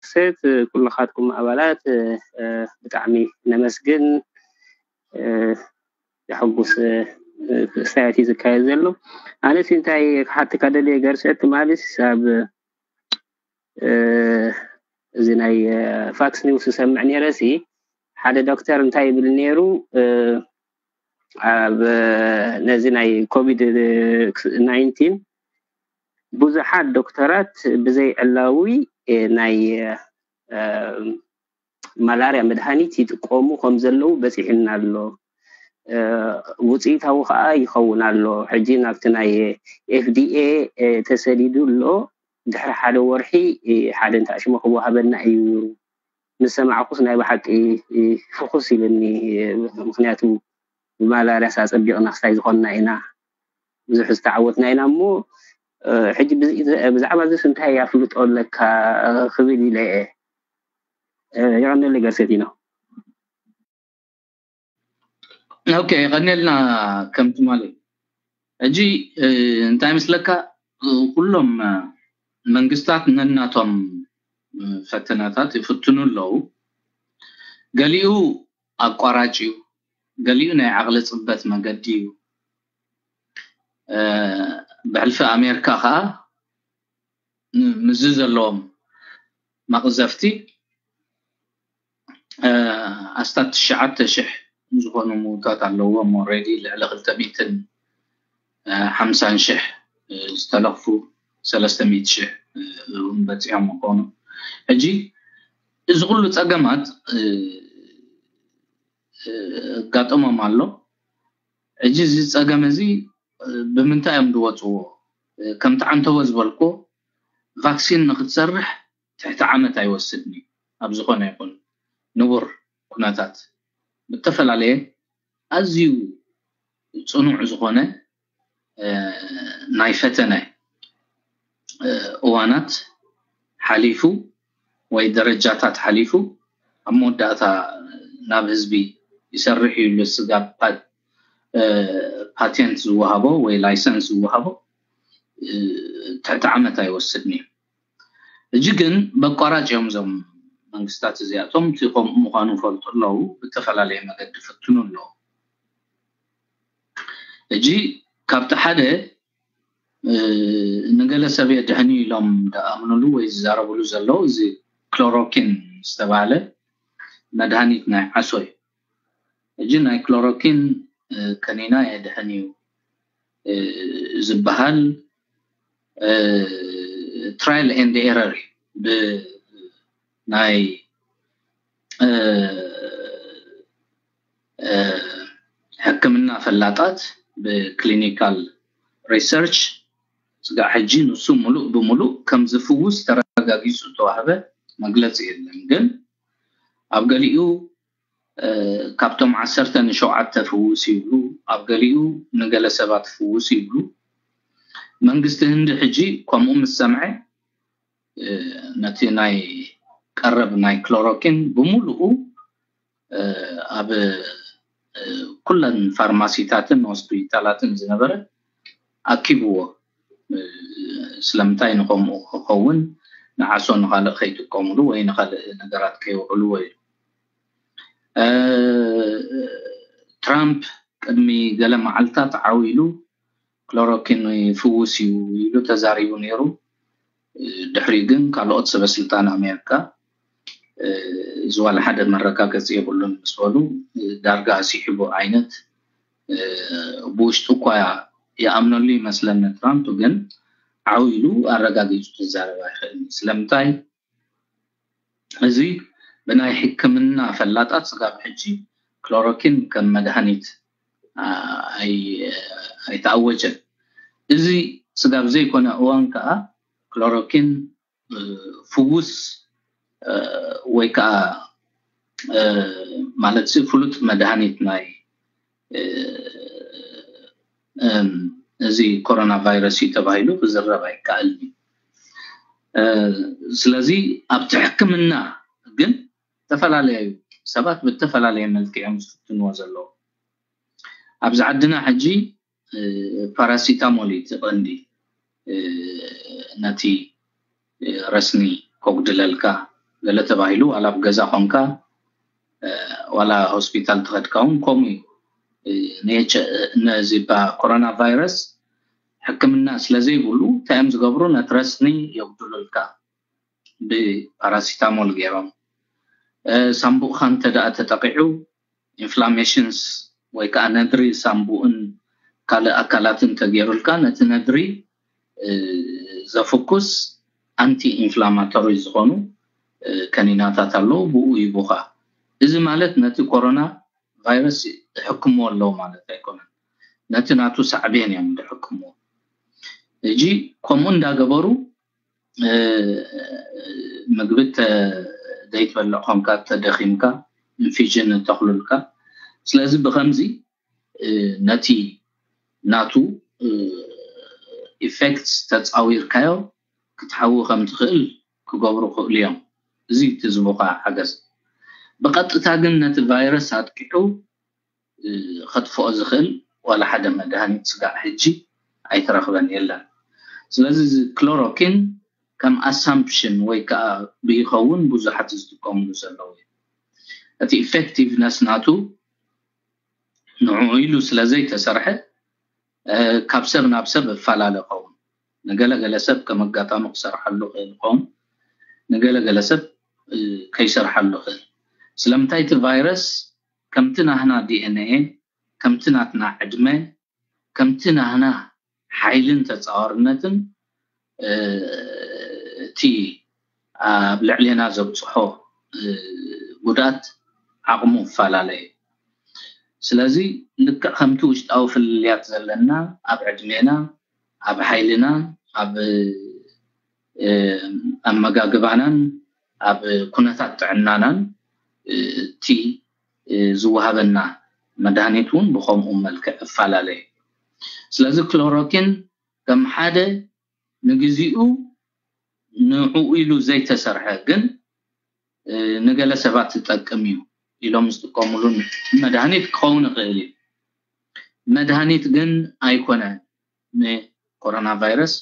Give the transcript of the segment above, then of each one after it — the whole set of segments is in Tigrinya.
ست كل خاتكم أولات بتعمي نمسجن يحبس ساعتي زكاية زلو أنا سنتاي حتى كده لي جرست مالس ساب زيناي فاكس نيوز سمعني راسي حدا دكتور انتاي بالنيرو نزيناي كوفيد 19 بوزحات دكتورات بزي اللاوي ناي ملاريا مدهانيت يتقوموا خمزلو بس إحنا له وصيته خا يخون له حجينا بتناي FDA تسديدو له دحر حدا ورحي حدا انت اشمو هو هبنا ايو نسمع قصنا بحق فوكس لني مخنياتو ملاريا اساس بيقنا سايز خلنا هنا بزح استعوتنا هنا مو حجي بزعما زي سنتها يفلط لك خبيلي ليه يعني اللي قرسيتينا اوكي غني لنا كم تمالي اجي انت مسلك كلهم منغستات نناتهم فتناتات يفتنوا له قاليو اقراجيو قاليو ناي عقل صبت مقديو بحلف امريكا خا مزز لهم مقزفتي استات شعت شح زغونو موتات علوهم اوريدي لعلى 350 شح استلفوا 300 شح بتيهم مقونو اجي ازغلو تصقمات قاطمه مالو اجي زي تصقمزي بمنتايم دوتو كم تعنتو زبلكو فاكسين نختسرح تحت عامت ايوسدني ابزخونه يكون نور كناتات بتفل عليه ازيو صنوع زخونه نايفتنا اوانات حليفو وي درجاتات حليفو اموداتا ناب حزبي يسرح يلسغا باتنت زوهابو وي لايسنس زوهابو تعمت يوسدني اجيكن بقراج يوم زم منغستات زياتهم تقوم مخانو فلطلو بتفلالي مقد فتنو له اجي كابت حدا نقل سبيه دهني لهم امنلو وي زاربلو زلو زي كلوروكين استباله مدهنيت ناي عسوي اجي ناي كلوروكين كنينا يدهنيو زبهال trial and error ب ناي حكمنا فلاطات بكلينيكال ريسيرش سغا حجي نسو ملو بملو كم زفوس ترغاغيسو توهبه مغلص يلم ግን ابغليو كابتوم 10 شوعت تفوس يبلو ابغليو نغله سبات فوس يبلو منغست هند حجي كومو مسمعي نتي ناي قرب ناي كلوروكين بملو اب كلن فارماسيتاتن هوسبيتالاتن زنبره اكيبو سلامتاي نقوم خون نعسون خالق خيتكم لو وين خالق نغرات كيوقلو وين ترامب قدمي قال معلتات عويلو كلوروكين يفوسي يلو تزاريو نيرو دحريغن قالوت سبسلطان امريكا زوال حدا مركاكس يقولون مسولو دارغا سيحبو عينت بوشتو كويا يامنوا لي مثلا ترامب ግን عويلو ارغاغيتو تزاربا يخلني سلامتاي ازي بناي حكمنا فلاطات صغاب حجي كلوروكين كم مدهنيت اي تعوجه ازي صغاب زي كنا اوانكا كلوروكين فوس ويكا مالت فلوت مدهنيت ناي ازي كورونا فيروس يتبايلو بزربا يكالني سلازي ابتحكمنا ግን ተፈላለዩ ሰባት በተፈላለየ መልክዓም ዝፍትንዎ ዘለው ኣብዚ ዓድና ሕጂ ፓራሲታሞል ይትቀንዲ ነቲ ረስኒ ኮግድለልካ ገለ ተባሂሉ ዋላ ገዛ ኾንካ ዋላ ሆስፒታል ተኸድካውን ኮሚ ነዚባ ኮሮና ቫይረስ ሕክምና ስለዘይብሉ ታይም ዝገብሩ ነትረስኒ የብዱልልካ በፓራሲታሞል ገይሮም ሳምቡእ ኻን ተዳኣ ተጠቂዑ ኢንፍላሜሽንስ ወይ ከዓ ነድሪ ሳምቡእን ካለ አካላትን ተገይሩልካ ነቲ ነድሪ ዘፎኩስ አንቲ ኢንፍላማቶሪ ዝኾኑ ከኒናታት አለው ብኡ ይቦኻ እዚ ማለት ነቲ ኮሮና ቫይረስ ሕክሙ አለው ማለት አይኮነን ነቲ ናቱ ሳዕቤን እዮም ሕክሙ እጂ ከምኡ እንዳገበሩ ምግብት ደይት በልዕኹም ካ ተደኺምካ ኢንፊዥን ተኽሉልካ ስለዚ ብኸምዚ ነቲ ናቱ ኢፌክትስ ተጻዊርካዮ ክትሓው ከም ትኽእል ክገብሩ ክእሉ እዮም እዚ ትዝቡኻ ሓገዝ በቀጥታ ግን ነቲ ቫይረስ አጥቂዑ خطفو ዝኽእል ولا ሓደ መድሃኒት ስጋዕ ሕጂ ኣይተረኽበን የለን ስለዚ ክሎሮኪን ከም assumption ወይ ከዓ ቢኸውን ብዙሓት ዝጥቀምሉ ዘለው እቲ effectiveness ናቱ ንዑ ኢሉ ስለዘይ ተሰርሐ ካብ ሰብ ናብ ሰብ ፈላለቀው ነገለገለ ሰብ ከመጋጣሙ ክሰርሐሉ ይኽእል ነገለገለ ሰብ ከይሰርሐሉ ይኽእል ስለምንታይ እቲ ቫይረስ ከምትና هنا DNA ከምትና ትና ዕድመ ከምትና هنا ሓይልን ተጻዋርነትን እቲ ብልዕልና ዘብጽሖ ጉዳት ዓቕሙ ፈላለየ ስለዚ ልክ ከምቲ ውሽጣዊ ፍልያት ዘለና ኣብ ዕድሜና ኣብ ሓይልና ኣብ ኣመጋግባናን ኣብ ኩነታት ጥዕናናን እቲ ዝወሃበና መድሃኒቱን ብኸምኡ መልክዕ ፈላለየ ስለዚ ክሎሮኪን ከም ሓደ ንግዚኡ ንዑ ኢሉ ዘይተሰርሐ ግን ንገለ ሰባት ተጠቅም እዩ ኢሎም ዝጥቀምሉን መድሃኒት ክኸውን ይኽእል መድሃኒት ግን ኣይኮነን ንኮሮና ቫይረስ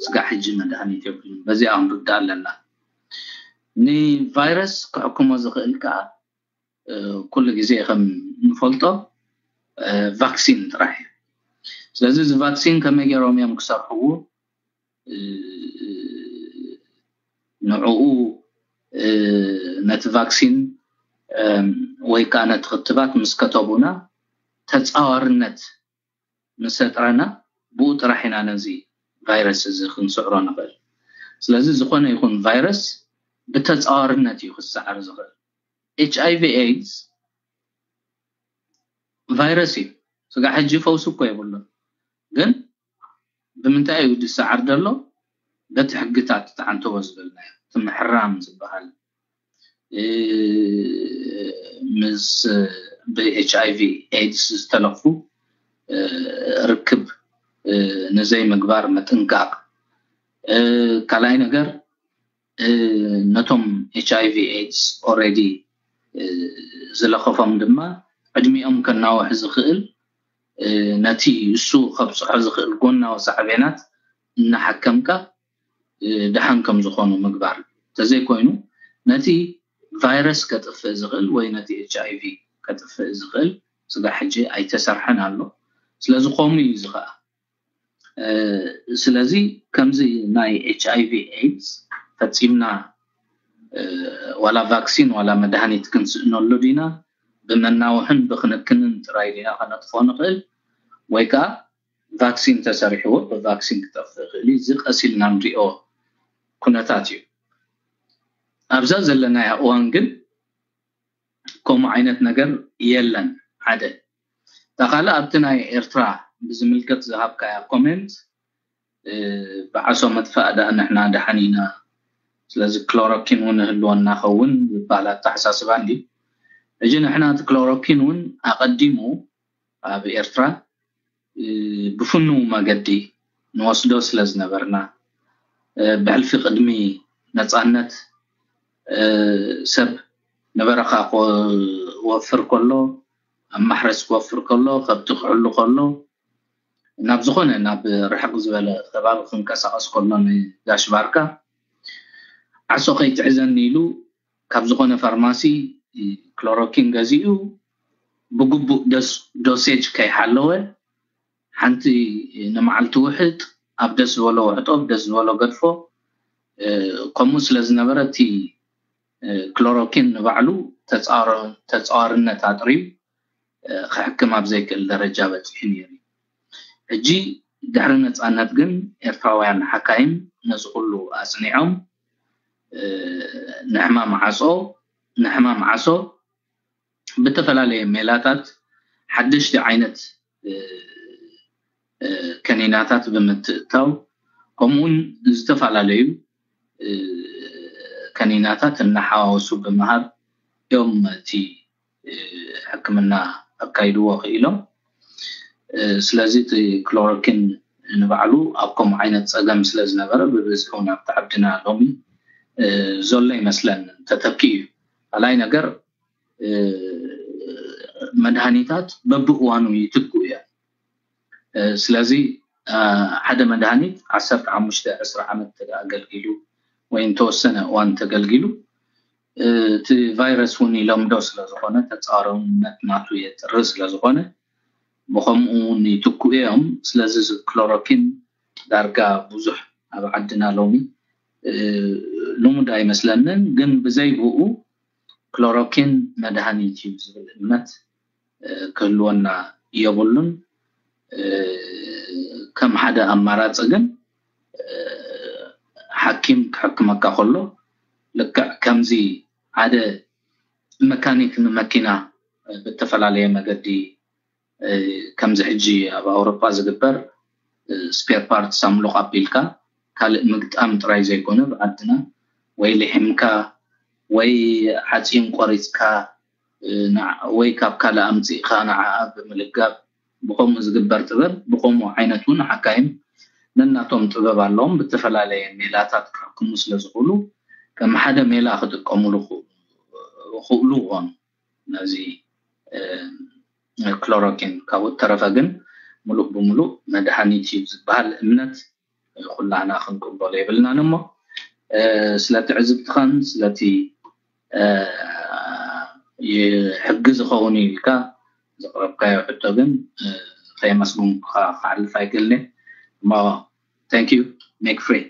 ስጋዕ ሕጂ መድሃኒት የብሉን በዚ ኣንርዳ ኣለና ንቫይረስ ክሕክሞ ዝኽእል ከዓ ኩሉ ግዜ ከም ንፈልጦ ቫክሲን ጥራሕ ስለዚ እዚ ቫክሲን ከመይ ገይሮም እዮም ክሰርሕዎ ንዑኡ ነቲ ቫክሲን ወይ ከዓ ነቲ ክትባት ምስ ከተቡና ተጻዋርነት ምሰጥረና ብኡ ጥራሕ ኢና ነዚ ቫይረስ እዚ ክንስዕሮ ንኽእል ስለዚ ዝኾነ ይኹን ቫይረስ ብተጻዋርነት እዩ ክሰዓር ዝኽእል HIV AIDS ቫይረስ እዩ ስጋዕ ሕጂ ፈውስ እኮ የብሉን ግን ብምንታይ እዩ ድሰዓር ደሎ በቲ ሕግታት ተዓንተዎ ዝብልና ትምሕራም ዝበሃል ምስ ብኤችአይቪ ኤድስ ዝተለፉ ርክብ ነዘይ ምግባር መጥንቃቅ ካልኣይ ነገር ነቶም ኤችአይቪ ኤድስ ኦሬዲ ዝለኸፎም ድማ ዕድሚኦም ከናውሕ ዝኽእል ነቲ እሱ ከብፅሖ ዝኽእል ጎናዊ ሳዕቤናት እናሓከምካ ድሓን ከም ዝኾኑ ምግባር ተዘይ ኮይኑ ነቲ ቫይረስ ከጥፍእ ዝኽእል ወይ ነቲ ኤችአይቪ ከጥፍእ ዝኽእል ስጋዕ ሕጂ ኣይተሰርሐን ኣሎ ስለዚ ኾሙ እዩ ዝኸኣ ስለዚ ከምዚ ናይ ኤችአይቪ ኤድስ ፈፂምና ዋላ ቫክሲን ዋላ መድሃኒት ክንስእነሉ ዲና ብመናውሕን ብክንክንን ጥራይ ዲና ከነጥፎ ንኽእል ወይ ከዓ ቫክሲን ተሰሪሕዎ ብቫክሲን ክጠፍእ ይኽእል እዚ ቀሲልና ንሪኦ ኩነታት እዩ ኣብዛ ዘለና እዋን ግን ከምኡ ዓይነት ነገር የለን ሓደ ተኻለ ኣብቲ ናይ ኤርትራ ብዝምልከት ዝሃብካያ ኮሜንት ብዓሶ መጥፋእ ዳ ንሕና ድሓኒና ስለዚ ክሎሮኪን እውን ህልወና ኸውን ዝበሃል ኣተሓሳስባ እንዲ እጂ ንሕና እቲ ክሎሮኪን እውን ኣቐዲሙ ኣብ ኤርትራ ብፍኑ መገዲ ንወስዶ ስለ ዝነበርና ብሕልፊ ቅድሚ ነፃነት ሰብ ነበረኻ ክወፍር ከሎ ኣብ ማሕረስ ክወፍር ከሎ ከብቲ ክሕሉ ከሎ ናብ ዝኾነ ናብ ርሕቕ ዝበለ ከባቢ ክንቀሳቐስ ከሎ ንጋሽ ባርካ ዓሶ ከይትሕዘኒ ኢሉ ካብ ዝኾነ ፋርማሲ ክሎሮኪን ገዚኡ ብግቡእ ዶሴጅ ከይሓለወ ሓንቲ ንመዓልቲ ውሕድ ኣብ ደስ ዝበሎ ውሕጦ ደስ ዝበሎ ገድፎ ከምኡ ስለ ዝነበረ እቲ ክሎሮኪን ንባዕሉ ተፃዋርነት ኣጥርዩ ክሕክም ኣብ ዘይክእል ደረጃ በፂሑ ነይሩ ሕጂ ድሕሪ ነፃነት ግን ኤርትራውያን ሓካይም ነዚ ኩሉ ኣፅኒዖም ንሕማም ዓሶ ብተፈላለየ ሜላታት ሓድሽቲ ዓይነት ከኒናታት ብምትእታው ከምኡውን ዝተፈላለዩ ከኒናታት እናሓዋወሱ ብምሃብ እዮም እቲ ሕክምና ኣካይድዎ ክኢሎም ስለዚ እቲ ክሎሮኪን ንባዕሉ ኣብ ከምኡ ዓይነት ፀገም ስለ ዝነበረ ብብዝሒ እውን ኣብቲ ዓድና ሎሚ ዘሎ ይመስለን ተተኪኡ ካልኣይ ነገር መድሃኒታት በብእዋኑ ይትኩ እዮም ስለዚ ሓደ መድሃኒት 15 20 ዓመት ተገልጊሉ ወይ ተወሰነ እዋን ተገልጊሉ እቲ ቫይረስ እውን ይለምዶ ስለ ዝኾነ ተፃዋርነት ናቱ የጥር ስለ ዝኾነ ብከምኡ እውን ይትኩ እዮም ስለዚ ክሎሮኪን ዳርጋ ብዙሕ ኣብ ዓድና ሎሚ ልሙድ ኣይመስለንን ግን ብዘይብኡ ክሎሮኪን መድሃኒት እዩ ዝብል እምነት ክህልወና የብሉን ከም ሓደ ኣማራፂ ግን ሓኪም ክሕክመካ ከሎ ልክዕ ከምዚ ሓደ መካኒክ ንመኪና ብተፈላለየ መገዲ ከምዚ ሕጂ ኣብ ኣውሮፓ ዝግበር ስፔር ፓርትስ ኣምልቕ ኣቢልካ ካልእ ምግጣም ጥራይ ዘይኮነ ብዓድና ወይ ልሕምካ ወይ ሓፂን ቆሪፅካ ወይ ካብ ካልእ ኣምፂእካ ንዓኣ ብምልጋብ ብከምኡ ዝግበር ጥበብ ብከምኡ ዓይነት እውን ሓካይም ነናቶም ጥበብ ኣለዎም ብተፈላለየ ሜላታት ክሕክሙ ስለ ዝኽእሉ ከም ሓደ ሜላ ክጥቀምሉ ክእሉ ኾኑ ነዚ ክሎሮኪን ካብኡ ተረፈ ግን ሙሉእ ብሙሉእ መድሃኒት እዩ ዝበሃል እምነት ኩላና ክንቅበሎ የብልናን እሞ ስለቲ ዕዝብትኻን ስለቲ يحجز خوني الكا زقرب كاي حتى خيمة سمو خالف فايقلني ما thank you make free